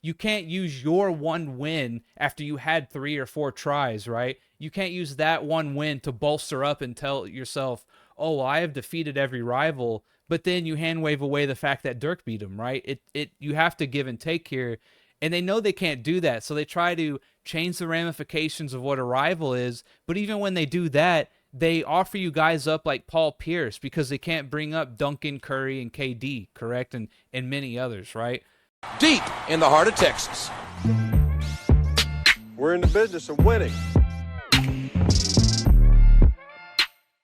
you can't use your one win after you had 3 or 4 tries, right? You can't use that one win to bolster up and tell yourself, oh, well, I have defeated every rival, but then you hand wave away the fact that Dirk beat him, right? You have to give and take here. And they know they can't do that, so they try to change the ramifications of what a rival is. But even when they do that, they offer you guys up like Paul Pierce because they can't bring up Duncan, Curry, and KD, correct? And many others, right? Deep in the heart of Texas. We're in the business of winning.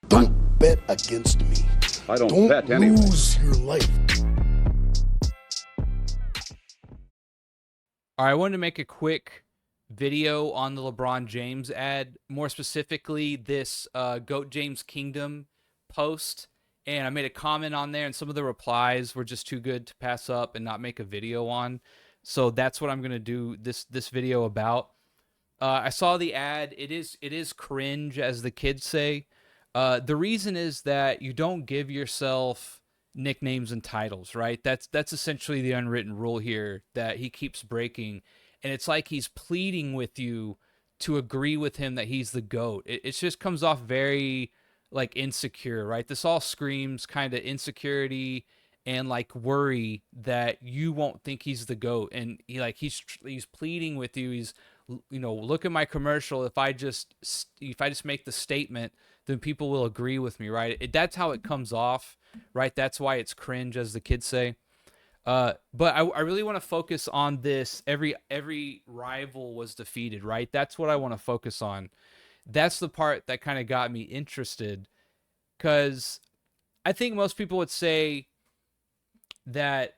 Don't bet against me. I don't bet anyway. Lose your life. All right, I wanted to make a quick video on the LeBron James ad, more specifically this GOAT James Kingdom post, and I made a comment on there, and some of the replies were just too good to pass up and not make a video on. So that's what I'm gonna do this video about. I saw the ad. It is cringe, as the kids say. The reason is that you don't give yourself nicknames and titles, right? That's essentially the unwritten rule here that he keeps breaking. And it's like he's pleading with you to agree with him that he's the GOAT. It just comes off very like insecure, right? This all screams kind of insecurity and like worry that you won't think he's the GOAT. And he's pleading with you. He's, look at my commercial. If I just make the statement, then people will agree with me, right? That's how it comes off, right? That's why it's cringe, as the kids say. But I really want to focus on this. Every rival was defeated, right? That's what I want to focus on. That's the part that kind of got me interested, because I think most people would say that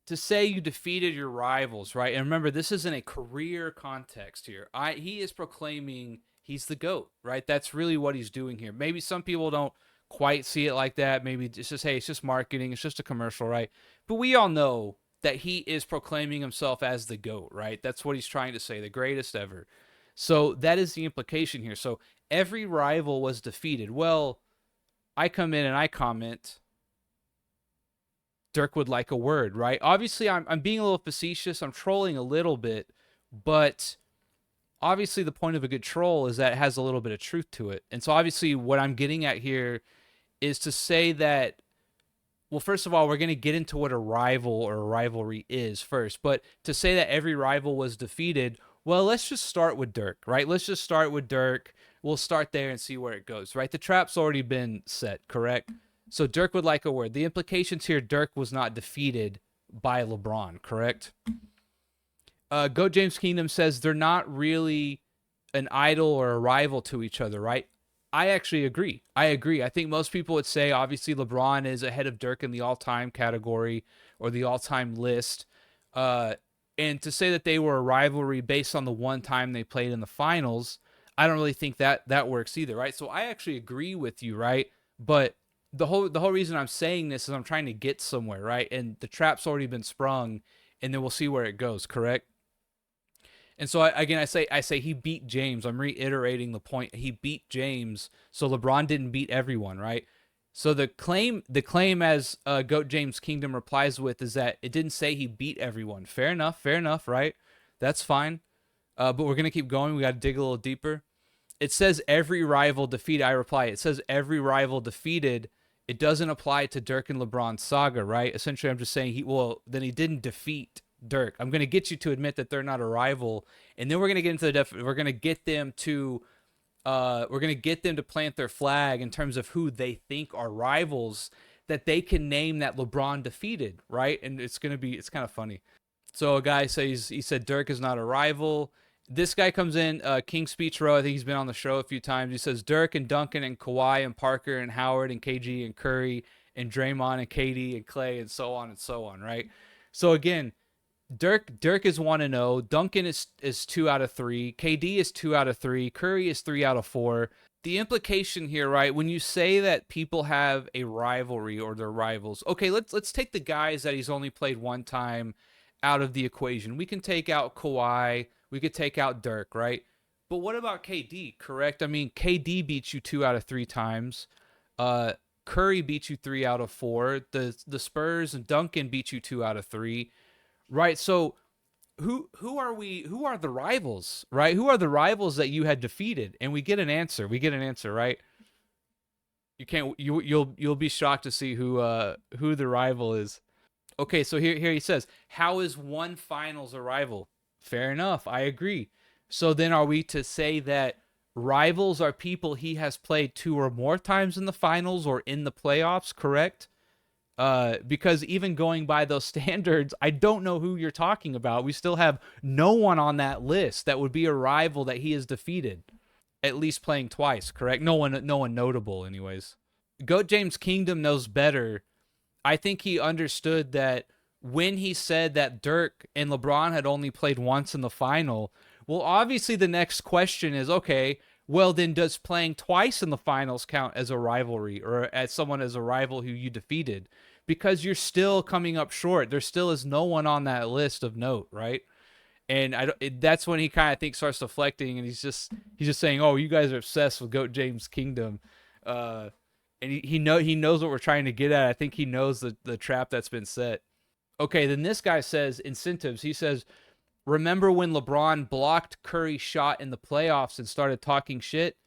to say you defeated your rivals, right? And remember, this is in a career context here. He is proclaiming he's the GOAT, right? That's really what he's doing here. Maybe some people don't quite see it like that. Maybe it's just, hey, it's just marketing. It's just a commercial, right? But we all know that he is proclaiming himself as the GOAT, right? That's what he's trying to say, the greatest ever. So that is the implication here. So every rival was defeated. Well, I come in and I comment, Dirk would like a word, right? Obviously, I'm being a little facetious. I'm trolling a little bit, but obviously the point of a good troll is that it has a little bit of truth to it. And so obviously what I'm getting at here is to say that, well, first of all, we're going to get into what a rival or a rivalry is first. But to say that every rival was defeated, well, let's just start with Dirk, right? Let's just start with Dirk. We'll start there and see where it goes, right? The trap's already been set, correct? So Dirk would like a word. The implications here, Dirk was not defeated by LeBron, correct? GOAT James Kingdom says they're not really an idol or a rival to each other, right? I actually agree. I think most people would say, obviously, LeBron is ahead of Dirk in the all-time category or the all-time list. And to say that they were a rivalry based on the one time they played in the finals, I don't really think that works either, right? So I actually agree with you, right? But the whole reason I'm saying this is I'm trying to get somewhere, right? And the trap's already been sprung, and then we'll see where it goes, correct? And so I say he beat James. I'm reiterating the point. He beat James, so LeBron didn't beat everyone, right? So the claim as GOAT James Kingdom replies with is that it didn't say he beat everyone. Fair enough, right? That's fine. But we're gonna keep going. We got to dig a little deeper. It says every rival defeated. I reply, it says every rival defeated. It doesn't apply to Dirk and LeBron's saga, right? Essentially, I'm just saying then he didn't defeat Dirk. I'm going to get you to admit that they're not a rival, and then we're going to get into we're going to get them to plant their flag in terms of who they think are rivals that they can name that LeBron defeated, right? And it's kind of funny. So a guy says, he said Dirk is not a rival. This guy comes in, King Speech Row. I think he's been on the show a few times. He says Dirk and Duncan and Kawhi and Parker and Howard and KG and Curry and Draymond and KD and Clay and so on, right? So again, Dirk is 1-0. Duncan is 2 out of 3. KD is 2 out of 3. Curry is 3 out of 4. The implication here, right, when you say that people have a rivalry or they're rivals, okay, let's take the guys that he's only played one time out of the equation. We can take out Kawhi. We could take out Dirk, right? But what about KD, correct? I mean, KD beats you 2 out of 3 times. Curry beats you 3 out of 4. The Spurs and Duncan beat you 2 out of 3. Right, so who are we? Who are the rivals, right? Who are the rivals that you had defeated? And we get an answer. We get an answer, right? You can't. You'll be shocked to see who the rival is. Okay, so here he says, how is one finals a rival? Fair enough, I agree. So then are we to say that rivals are people he has played two or more times in the finals or in the playoffs, correct? Because even going by those standards, I don't know who you're talking about. We still have no one on that list that would be a rival that he has defeated, at least playing twice, correct? No one notable anyways. Goat James Kingdom knows better. I think he understood that when he said that Dirk and LeBron had only played once in the final, well, obviously the next question is, okay, well, then does playing twice in the finals count as a rivalry or as someone as a rival who you defeated? Because you're still coming up short. There still is no one on that list of note, right? And that's when he kind of starts deflecting, and he's just saying, "Oh, you guys are obsessed with Goat James Kingdom," and he knows what we're trying to get at. I think he knows the trap that's been set. Okay, then this guy says incentives. He says, remember when LeBron blocked Curry's shot in the playoffs and started talking shit?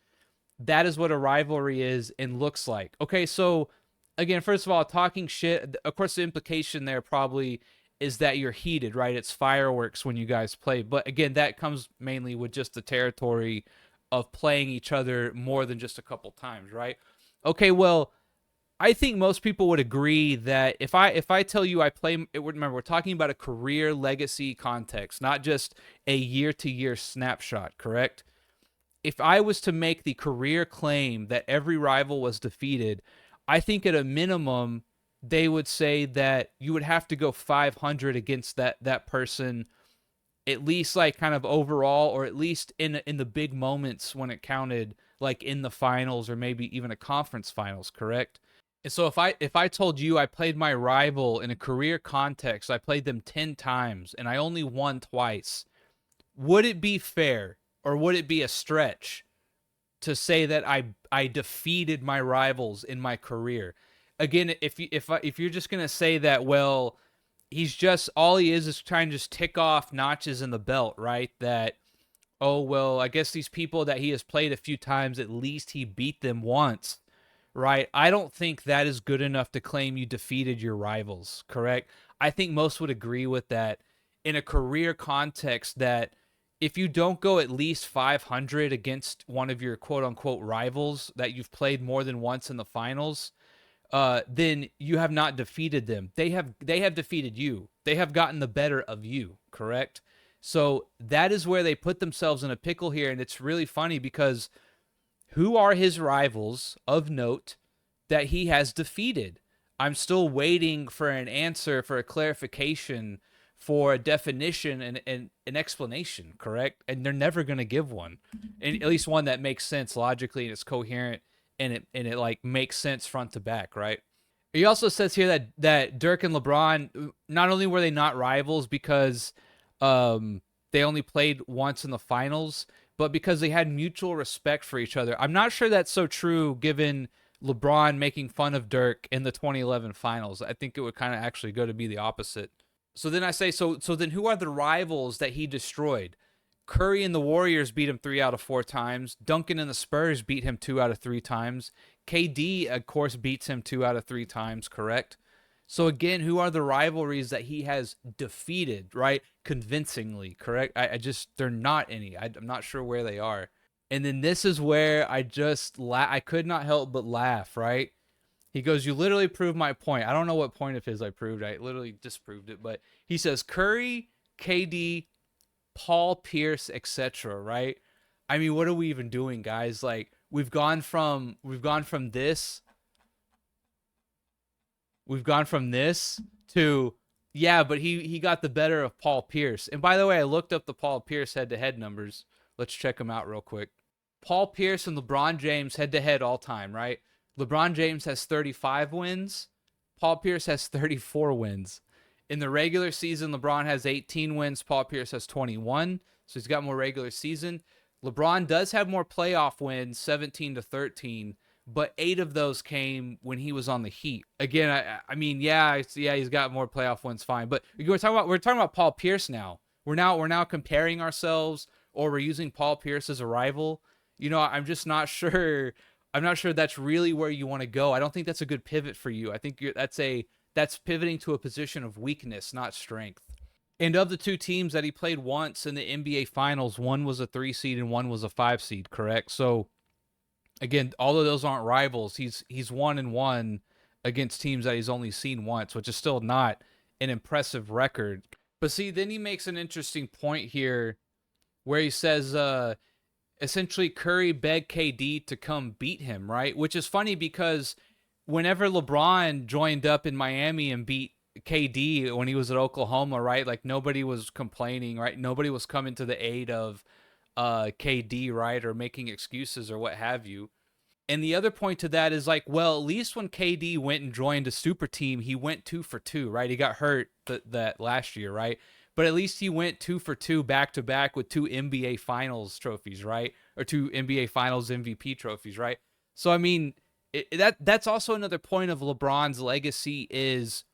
That is what a rivalry is and looks like. Okay, so again, first of all, talking shit, of course, the implication there probably is that you're heated, right? It's fireworks when you guys play. But again, that comes mainly with just the territory of playing each other more than just a couple times, right? Okay, well, I think most people would agree that if I tell you I play, remember we're talking about a career legacy context, not just a year-to-year snapshot, correct? If I was to make the career claim that every rival was defeated, I think at a minimum they would say that you would have to go 500 against that person, at least like kind of overall, or at least in the big moments when it counted, like in the finals or maybe even a conference finals, correct? And so if I told you I played my rival in a career context, I played them 10 times and I only won twice, would it be fair or would it be a stretch to say that I defeated my rivals in my career? Again, if you're just going to say that, well, he's just, all he is trying to just tick off notches in the belt, right? That, oh, well, I guess these people that he has played a few times, at least he beat them once, right? I don't think that is good enough to claim you defeated your rivals, correct? I think most would agree with that in a career context, that if you don't go at least 500 against one of your quote unquote rivals that you've played more than once in the finals, then you have not defeated them. They have defeated you. They have gotten the better of you, correct? So that is where they put themselves in a pickle here, and it's really funny because who are his rivals of note that he has defeated? I'm still waiting for an answer, for a clarification, for a definition and an explanation, correct? And they're never going to give one, and at least one that makes sense logically and it's coherent and it like makes sense front to back, right? He also says here that Dirk and LeBron, not only were they not rivals because they only played once in the finals, but because they had mutual respect for each other. I'm not sure that's so true given LeBron making fun of Dirk in the 2011 finals. I think it would kind of actually go to be the opposite. So then I say, so then who are the rivals that he destroyed? Curry and the Warriors beat him 3 out of 4 times. Duncan and the Spurs beat him 2 out of 3 times. KD, of course, beats him 2 out of 3 times, correct? So again, who are the rivalries that he has defeated, right? Convincingly, correct? They're not any. I'm not sure where they are. And then this is where I could not help but laugh, right? He goes, you literally proved my point. I don't know what point of his I proved. I literally disproved it. But he says Curry, KD, Paul Pierce, etc., right? I mean, what are we even doing, guys? Like, we've gone from this to, yeah, but he got the better of Paul Pierce. And by the way, I looked up the Paul Pierce head-to-head numbers. Let's check them out real quick. Paul Pierce and LeBron James head-to-head all time, right? LeBron James has 35 wins. Paul Pierce has 34 wins. In the regular season, LeBron has 18 wins. Paul Pierce has 21. So he's got more regular season. LeBron does have more playoff wins, 17-13, but 8 of those came when he was on the Heat. Again, I mean, yeah, he's got more playoff wins, fine. But we're talking about Paul Pierce now. we're now comparing ourselves, or we're using Paul Pierce as a rival. I'm just not sure. I'm not sure that's really where you want to go. I don't think that's a good pivot for you. I think that's pivoting to a position of weakness, not strength. And of the two teams that he played once in the NBA Finals, one was a 3 seed and one was a 5 seed, correct? So again, although those aren't rivals, he's 1-1 against teams that he's only seen once, which is still not an impressive record. But see, then he makes an interesting point here where he says essentially Curry begged KD to come beat him, right? Which is funny because whenever LeBron joined up in Miami and beat KD when he was at Oklahoma, right? Like nobody was complaining, right? Nobody was coming to the aid of KD, right? Or making excuses or what have you. And the other point to that is like, well, at least when KD went and joined a super team, he went 2 for 2, right? He got hurt that last year, right? But at least he went 2 for 2 back to back with 2 NBA Finals trophies, right? Or 2 NBA Finals MVP trophies, right? So I mean, that's also another point of LeBron's legacy is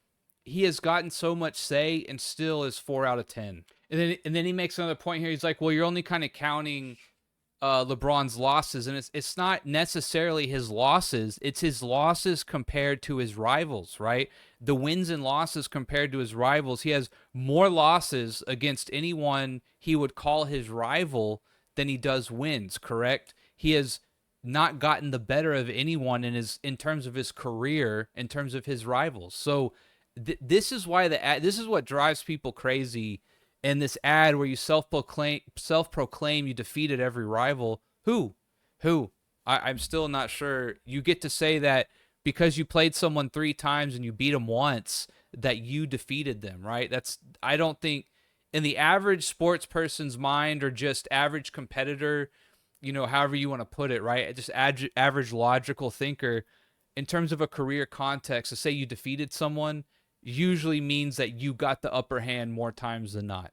he has gotten so much say and still is 4 out of 10. And then he makes another point here. He's like, well, you're only kind of counting LeBron's losses, and it's not necessarily his losses. It's his losses compared to his rivals, right? The wins and losses compared to his rivals. He has more losses against anyone he would call his rival than he does wins, correct? He has not gotten the better of anyone in terms of his career, in terms of his rivals. So this is why this is what drives people crazy. And this ad where you self-proclaim you defeated every rival. Who? I'm still not sure. You get to say that because you played someone 3 times and you beat them once that you defeated them, right? I don't think in the average sports person's mind or just average competitor, however you want to put it, right? Just average logical thinker, in terms of a career context, to say you defeated someone usually means that you got the upper hand more times than not.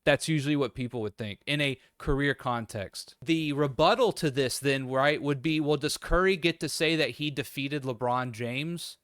That's usually what people would think in a career context. The rebuttal to this then, right, would be, well, does Curry get to say that he defeated LeBron James?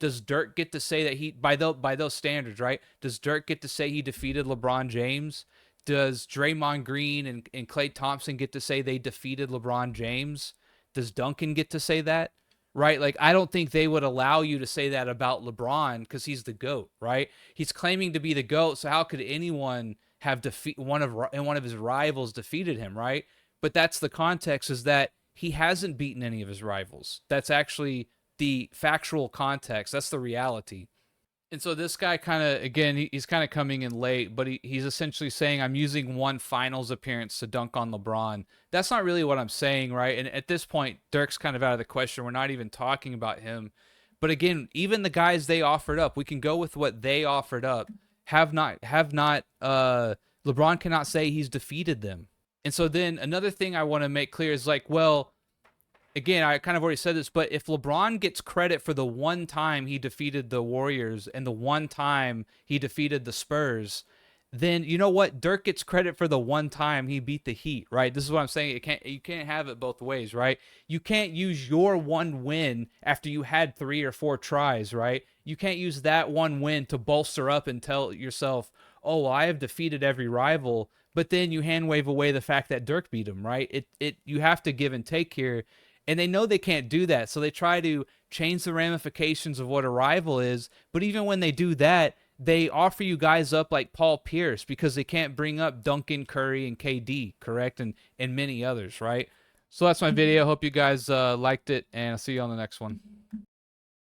Does Dirk get to say that he, by those standards, right? Does Dirk get to say he defeated LeBron James? Does Draymond Green and Klay Thompson get to say they defeated LeBron James? Does Duncan get to say that? Right? Like, I don't think they would allow you to say that about LeBron because he's the GOAT, right? He's claiming to be the GOAT, so how could anyone have one of his rivals defeated him, right? But that's the context, is that he hasn't beaten any of his rivals. That's actually the factual context. That's the reality. And so this guy kind of, again, he's kind of coming in late, but he's essentially saying, I'm using one finals appearance to dunk on LeBron. That's not really what I'm saying, right? And at this point, Dirk's kind of out of the question. We're not even talking about him. But again, even the guys they offered up, we can go with what they offered up, have not LeBron cannot say he's defeated them. And so then another thing I want to make clear is like, well, again, I kind of already said this, but if LeBron gets credit for the one time he defeated the Warriors and the one time he defeated the Spurs, then you know what? Dirk gets credit for the one time he beat the Heat, right? This is what I'm saying. You can't have it both ways, right? You can't use your one win after you had 3 or 4 tries, right? You can't use that one win to bolster up and tell yourself, oh, well, I have defeated every rival, but then you hand wave away the fact that Dirk beat him, right? You have to give and take here. And they know they can't do that, so they try to change the ramifications of what a rival is. But even when they do that, they offer you guys up like Paul Pierce because they can't bring up Duncan, Curry, and KD, correct? And many others, right? So that's my video. Hope you guys liked it, and I'll see you on the next one.